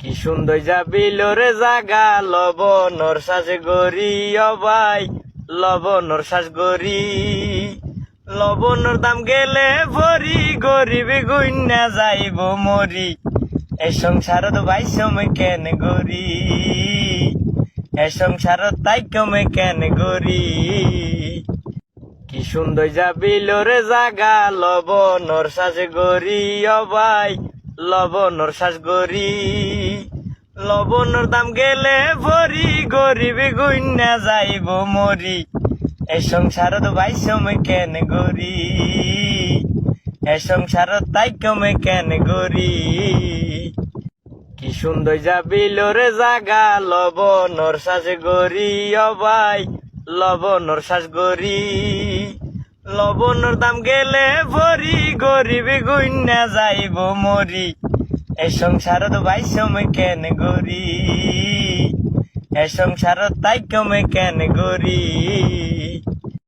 কি সুন্দর যাবিলরে জাগা লবণর শ্বাস গরি অবাই লবণর শ্বাস গরি লবণর দাম গেলে ভরি গরিব গুইনা যাইব মরি এই সংসারত বাইসমে কেন গরি এই সংসারত তাই কমে কেন গরি কি সুন্দর যাবিলরে জাগা লবণর শ্বাস গরি অবাই লবণর শ্বাস গরি লবণর দাম গেলে ভরি গরিব গুইনা যাইব মরি এই সংসারত বাইসমে কেন গরি এই সংসারত তাই কমে কেন গরি কি সুন্দর যাবিলরে জাগা লবণর শ্বাস গরি অবাই লবণর শ্বাস গরি লবণর দাম গেলে ভরি গরিব গুইনা যাইব মরি এই সংসারত বাইসমে কেন গরি এই সংসারত তাই কমে কেন গরি